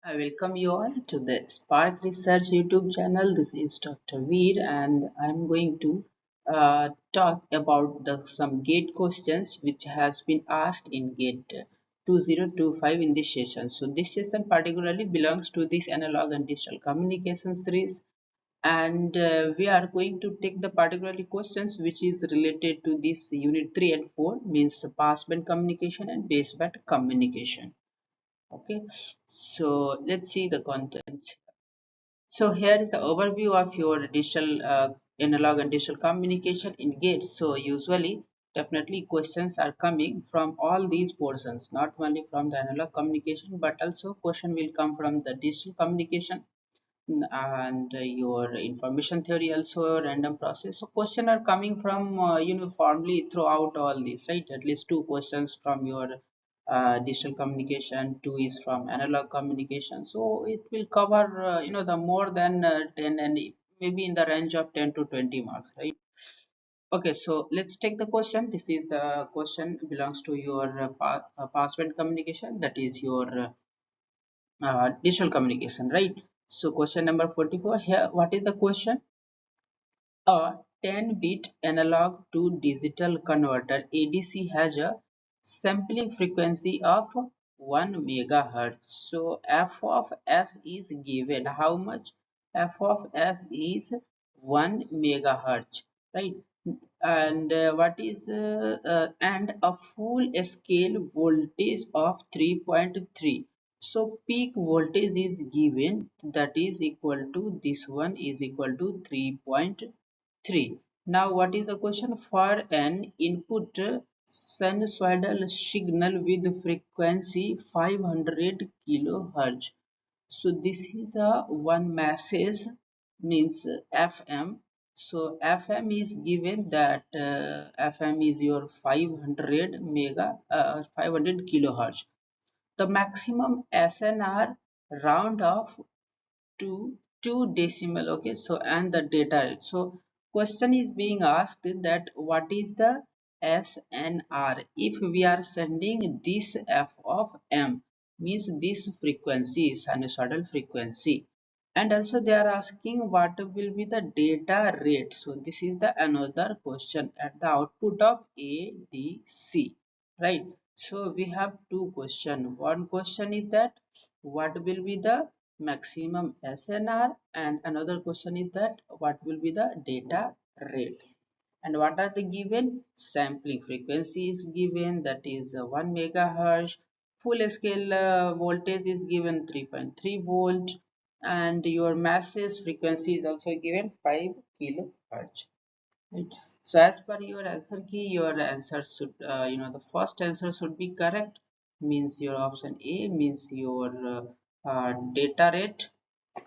I welcome you all to the Spark Research YouTube channel. This is Dr. Veer, and I'm going to talk about some gate questions which has been asked in gate 2025 in this session. So this session particularly belongs to this analog and digital communication series, and we are going to take the particularly questions which is related to this unit 3 and 4, means passband communication and baseband communication. Okay, so let's see the contents. So here is the overview of your digital analog and digital communication in gates. So usually definitely questions are coming from all these portions, not only from the analog communication but also question will come from the digital communication and your information theory, also random process. So question are coming from uniformly throughout all these, right? At least two questions from your digital communication, two is from analog communication. So it will cover the more than 10 and maybe in the range of 10 to 20 marks, right? Okay, so let's take the question. This is the question belongs to your password communication, that is your digital communication, right? So question number 44 here, what is the question? A 10-bit analog to digital converter ADC has a sampling frequency of 1 megahertz. So f of s is given. How much? F of s is 1 megahertz, right? And what is and a full scale voltage of 3.3. So peak voltage is given, that is equal to this one is equal to 3.3. Now what is the question? For an input sinusoidal signal with frequency 500 kilohertz. So this is a one message, means FM. So FM is given that FM is your 500 kilohertz. The maximum SNR round off to 2 decimal. Okay, so and the data rate. So question is being asked that what is the SNR if we are sending this f of m, means this frequency, sinusoidal frequency, and also they are asking what will be the data rate. So this is the another question at the output of ADC, right? So we have two questions. One question is that what will be the maximum SNR, and another question is that what will be the data rate. And what are the given? Sampling frequency is given, that is 1 megahertz. Full scale voltage is given 3.3 volt, and your masses frequency is also given 5 kilohertz, right? So as per your answer key, your answer should the first answer should be correct, means your option A, means your data rate,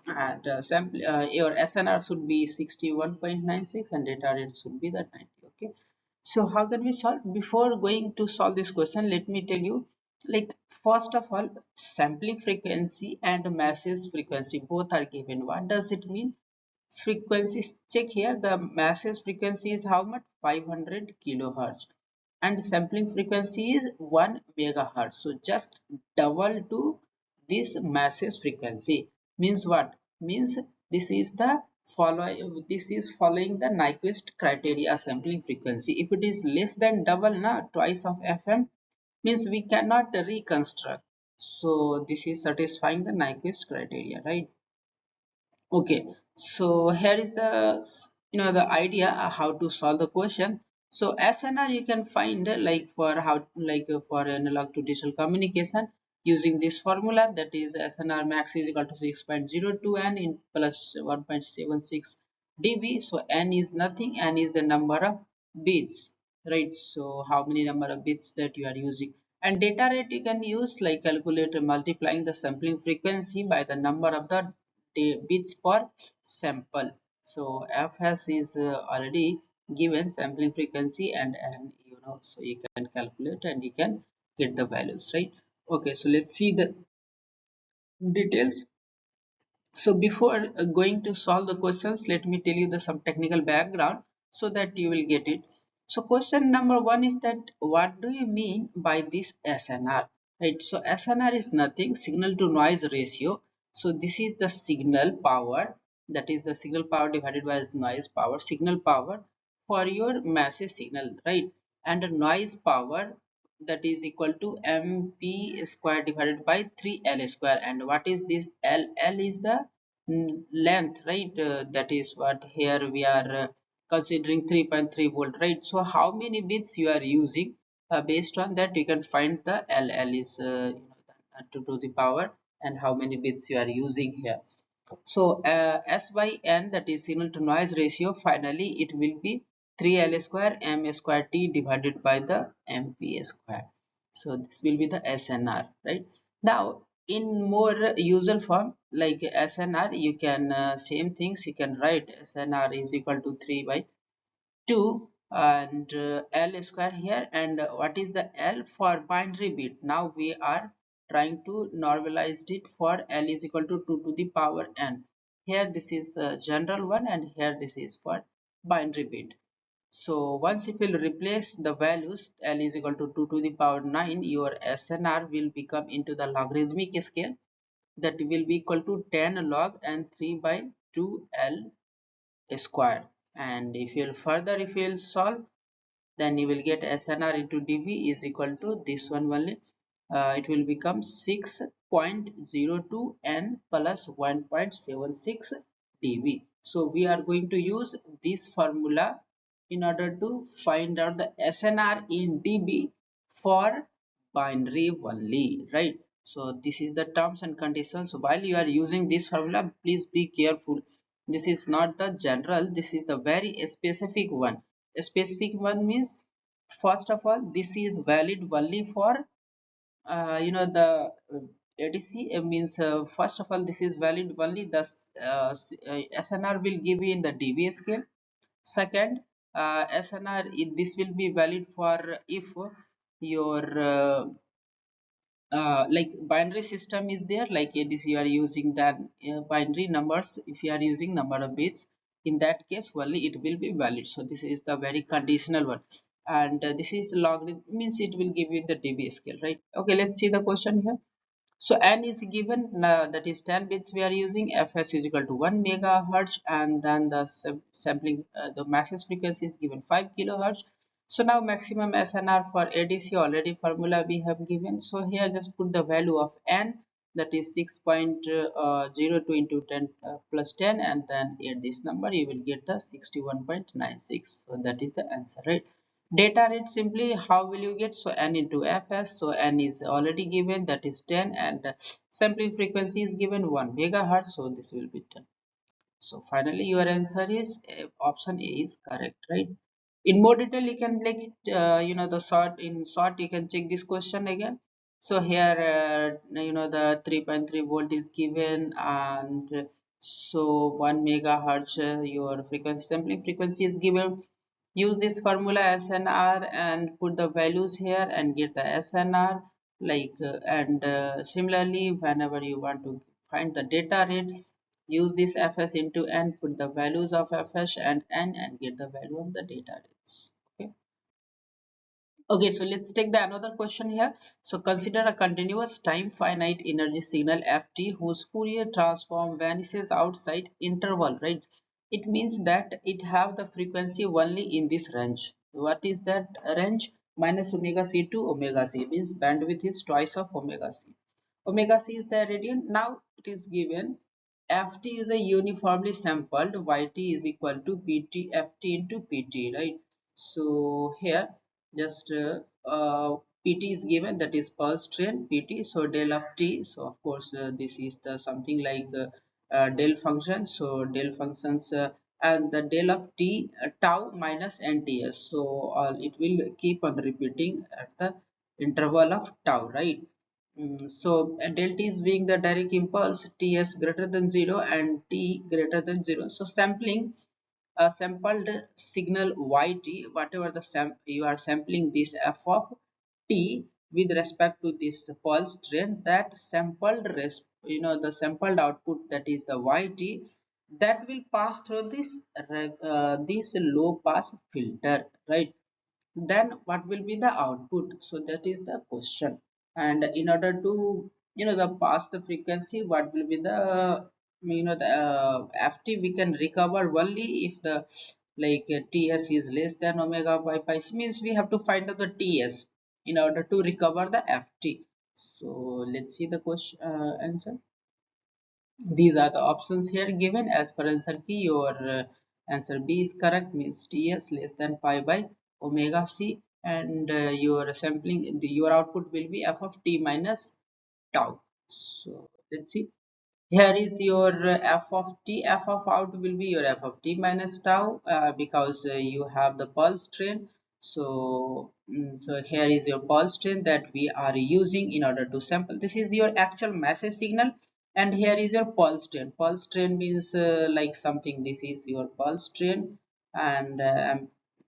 and sample your SNR should be 61.96 and data rate should be the 90. Okay, so how can we solve? Before going to solve this question, let me tell you, like, first of all, sampling frequency and masses frequency both are given. What does it mean? Frequencies, check here, the masses frequency is how much? 500 kilohertz, and sampling frequency is 1 megahertz. So just double to this masses frequency. Means what? Means this is the following the Nyquist criteria sampling frequency. If it is less than double, na twice of FM, means we cannot reconstruct. So this is satisfying the Nyquist criteria, right? Okay, so here is the the idea how to solve the question. So SNR you can find for analog to digital communication using this formula, that is SNR max is equal to 6.02 n in plus 1.76 dB. So n is nothing, n is the number of bits, right? So how many number of bits that you are using. And data rate you can use like calculator multiplying the sampling frequency by the number of the bits per sample. So fs is already given sampling frequency, and so you can calculate and you can get the values, right? Okay, so let's see the details. So before going to solve the questions, let me tell you the some technical background so that you will get it. So question number one is that what do you mean by this SNR? Right. So SNR is nothing, signal to noise ratio. So this is the signal power, that is the signal power divided by noise power, signal power for your message signal, right? And the noise power, that is equal to mp square divided by 3l square. And what is this l? L is the length, right? That is what here we are considering 3.3 volt, right? So how many bits you are using, based on that you can find the l. L is to the power, and how many bits you are using here. So S by n, that is signal to noise ratio, finally it will be 3l square m square t divided by the mp square. So this will be the SNR, right? Now in more usual form, like SNR, you can same things you can write SNR is equal to 3 by 2 and L square here. And what is the L? For binary bit. Now we are trying to normalize it for L is equal to 2 to the power n. Here this is the general one, and here this is for binary bit. So once if you will replace the values, L is equal to 2 to the power 9, your SNR will become into the logarithmic scale, that will be equal to 10 log and 3 by 2 L square. And if you'll further, if you'll solve, then you will get SNR into dV is equal to this one only. It will become 6.02 n plus 1.76 dV. So we are going to use this formula in order to find out the SNR in dB for binary only, right? So this is the terms and conditions. While you are using this formula, please be careful. This is not the general, this is the very specific one. A specific one means, first of all, this is valid only for the ADC. Means first of all, this is valid only the SNR will give you in the dB scale. Second, SNR, this will be valid for if your like binary system is there, like ADC you are using that binary numbers. If you are using number of bits, in that case only it will be valid. So this is the very conditional one. And this is logarithm, means it will give you the dB scale, right? Okay, let's see the question here. So n is given, that is 10 bits we are using. Fs is equal to 1 megahertz, and then the sampling, the message frequency is given 5 kilohertz. So now maximum SNR for ADC already formula we have given. So here just put the value of n, that is 6.02 into 10 plus 10, and then add this number, you will get the 61.96. So that is the answer, right? Data rate, simply how will you get? So n into fs, so n is already given, that is 10, and sampling frequency is given 1 megahertz, so this will be 10. So finally your answer is option A is correct, right? In more detail you can, like the short, in short you can check this question again. So here the 3.3 volt is given, and so 1 megahertz your frequency, sampling frequency is given. Use this formula SNR and put the values here and get the SNR, like and similarly whenever you want to find the data rate, use this fs into n, put the values of fs and n, and get the value of the data rates. Okay. Okay, so let's take the another question here. So consider a continuous time finite energy signal ft whose Fourier transform vanishes outside interval, right? It means that it have the frequency only in this range. What is that range? Minus omega c to omega c, means bandwidth is twice of omega c. Omega c is the radian. Now it is given ft is a uniformly sampled yt is equal to pt ft into pt, right? So here just pt is given, that is pulse train pt, so del of t, so of course this is the something like del function, so del functions, and the del of t tau minus nts, so it will keep on repeating at the interval of tau, right? So del t is being the direct impulse, ts greater than 0 and t greater than 0. So sampling sampled signal yt, whatever the you are sampling this f of t with respect to this pulse train, that sampled the sampled output, that is the yt, that will pass through this low pass filter, right? Then what will be the output? So that is the question. And in order to the past the frequency, what will be the the ft we can recover only if the ts is less than omega by pi c, means we have to find out the ts in order to recover the ft. So let's see the question answer. These are the options here given. As per answer key, your answer B is correct, means Ts less than pi by omega c, and your sampling, your output will be f of t minus tau. So let's see. Here is your f of t. F of out will be your f of t minus tau, because you have the pulse train. So, so here is your pulse train that we are using in order to sample. This is your actual message signal, and here is your pulse train. Pulse train means like something. This is your pulse train, and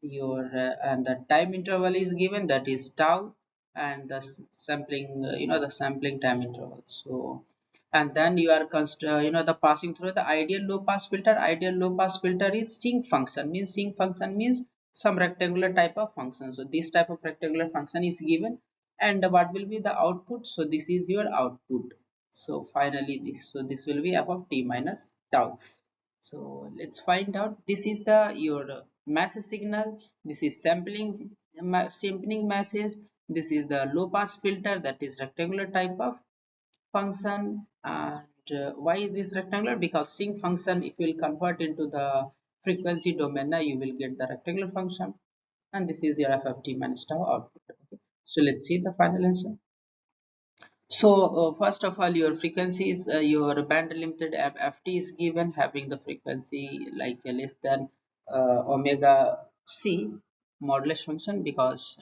your and the time interval is given, that is tau, and the sampling, the sampling time interval. So, and then you are the passing through the ideal low pass filter. Ideal low pass filter is sinc function, means sinc function means some rectangular type of function. So this type of rectangular function is given, and what will be the output? So this is your output. So finally this will be f of t minus tau. So let's find out. This is the your message signal. This is sampling message. This is the low pass filter, that is rectangular type of function. And why is this rectangular? Because sinc function, if you will convert into the frequency domain, now you will get the rectangular function, and this is your fft minus tau output. Okay. So let's see the final answer. So first of all, your frequency is your band limited ft is given, having the frequency like less than omega c modulation function, because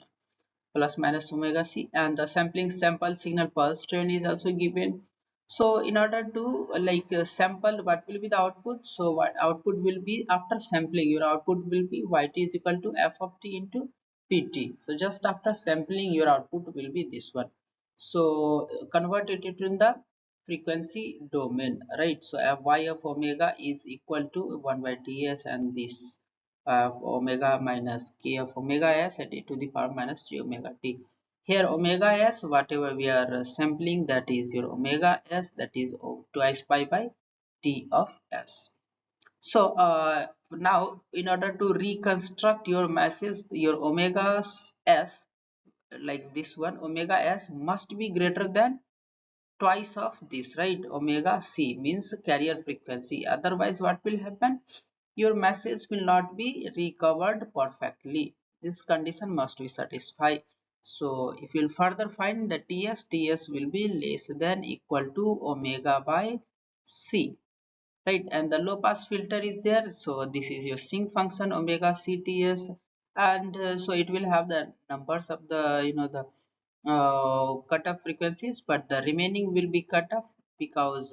plus minus omega c, and the sample signal pulse train is also given. So in order to sample, what will be the output? So what output will be after sampling? Your output will be yt is equal to f of t into pt. So just after sampling, your output will be this one. So convert it into the frequency domain, right? So y of omega is equal to 1 by ts, and this of omega minus k of omega s at e to the power minus j omega t. Here omega s, whatever we are sampling, that is your omega s, that is twice pi by t of s. So now in order to reconstruct your masses, your omega s, like this one, omega s must be greater than twice of this, right? Omega c means carrier frequency. Otherwise what will happen? Your message will not be recovered perfectly. This condition must be satisfied. So if you'll further find the ts will be less than equal to omega by c, right? And the low pass filter is there, so this is your sinc function omega cts, and so it will have the numbers of the the cutoff frequencies, but the remaining will be cut off, because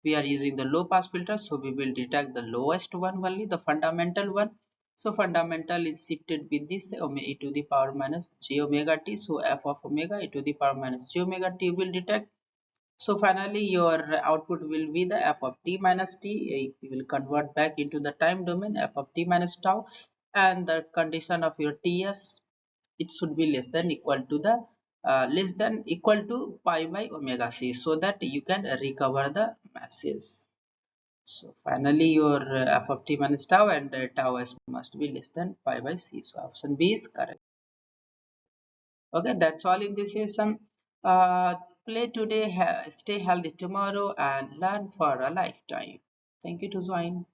we are using the low pass filter, so we will detect the lowest one only, the fundamental one. So fundamental is shifted with this omega e to the power minus j omega t, so f of omega e to the power minus j omega t will detect. So finally, your output will be the f of t minus t. You will convert back into the time domain, f of t minus tau, and the condition of your ts, it should be less than equal to the less than equal to pi by omega c, so that you can recover the masses. So finally, your f of t minus tau and tau s must be less than pi by c. So option B is correct. Okay, that's all in this session. Uh, Play today, stay healthy tomorrow, and learn for a lifetime. Thank you to join.